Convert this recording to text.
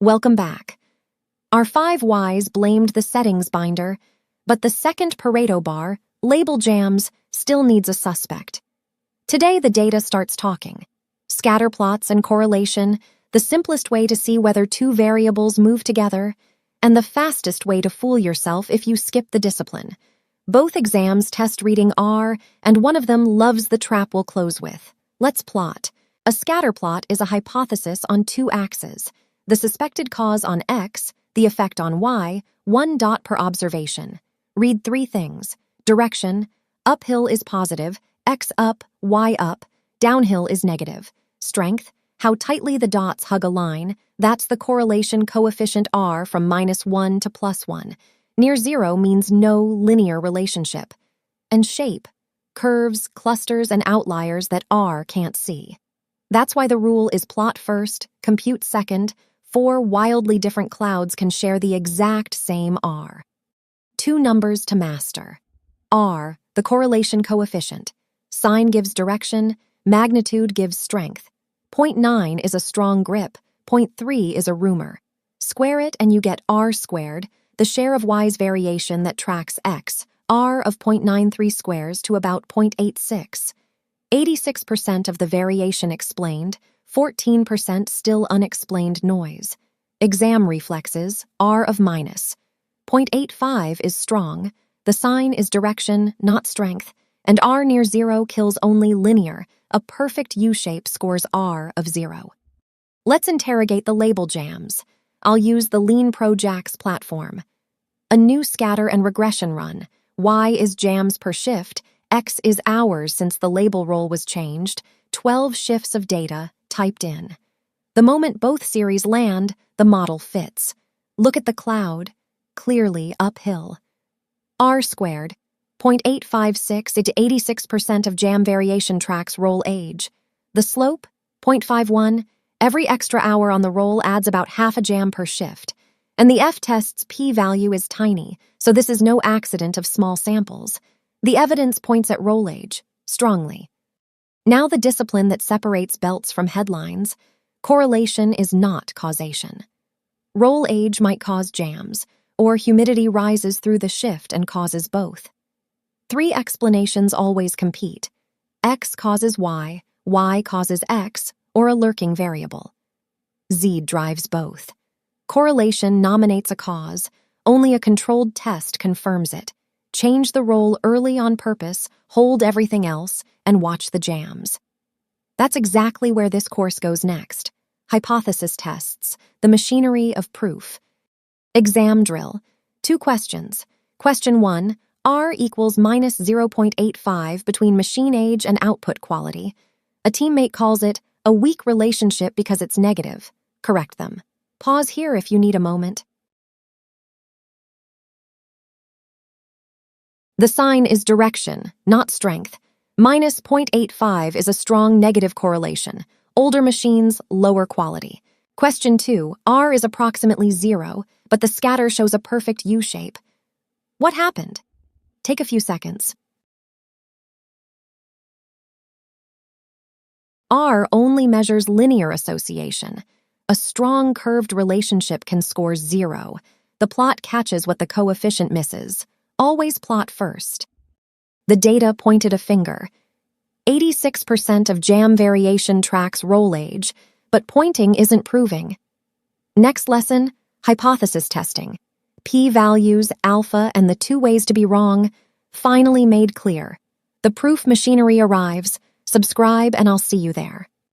Welcome back. Our 5 whys blamed the settings binder, but the second Pareto bar, label jams, still needs a suspect. Today the data starts talking. Scatter plots and correlation, the simplest way to see whether two variables move together, and the fastest way to fool yourself if you skip the discipline. Both exams test reading R, and one of them loves the trap we'll close with. Let's plot. A scatter plot is a hypothesis on 2 axes. The suspected cause on X, the effect on Y, 1 dot per observation. Read 3 things. Direction, uphill is positive, X up, Y up, downhill is negative. Strength, how tightly the dots hug a line, that's the correlation coefficient R from -1 to +1. Near 0 means no linear relationship. And shape, curves, clusters, and outliers that R can't see. That's why the rule is plot first, compute second. 4 wildly different clouds can share the exact same R. 2 numbers to master. R, the correlation coefficient. Sign gives direction, magnitude gives strength. 0.9 is a strong grip, 0.3 is a rumor. Square it and you get R squared, the share of Y's variation that tracks X. R of 0.93 squares to about 0.86. 86% of the variation explained, 14% still unexplained noise. Exam reflexes, R of minus. 0.85 is strong, the sign is direction, not strength, and R near 0 kills only linear, a perfect U-shape scores R of 0. Let's interrogate the label jams. I'll use the LeanProjax platform. A new scatter and regression run. Y is jams per shift, X is hours since the label roll was changed, 12 shifts of data typed in. The moment both series land, the model fits. Look at the cloud, clearly uphill. R squared, 0.856 into 86% of jam variation tracks roll age. The slope, 0.51, every extra hour on the roll adds about half a jam per shift. And the F-test's p-value is tiny, so this is no accident of small samples. The evidence points at roll age, strongly. Now the discipline that separates belts from headlines. Correlation is not causation. Roll age might cause jams, or humidity rises through the shift and causes both. 3 explanations always compete. X causes Y causes X, or a lurking variable. Z drives both. Correlation nominates a cause, only a controlled test confirms it. Change the roll early on purpose, hold everything else, and watch the jams. That's exactly where this course goes next. Hypothesis tests, the machinery of proof. Exam drill. 2 questions. Question 1, R equals minus 0.85 between machine age and output quality. A teammate calls it a weak relationship because it's negative. Correct them. Pause here if you need a moment. The sign is direction, not strength. Minus 0.85 is a strong negative correlation. Older machines, lower quality. Question 2, R is approximately 0, but the scatter shows a perfect U-shape. What happened? Take a few seconds. R only measures linear association. A strong curved relationship can score 0. The plot catches what the coefficient misses. Always plot first. The data pointed a finger. 86% of jam variation tracks roll age, but pointing isn't proving. Next lesson, hypothesis testing. P-values, alpha, and the 2 ways to be wrong, finally made clear. The proof machinery arrives. Subscribe and I'll see you there.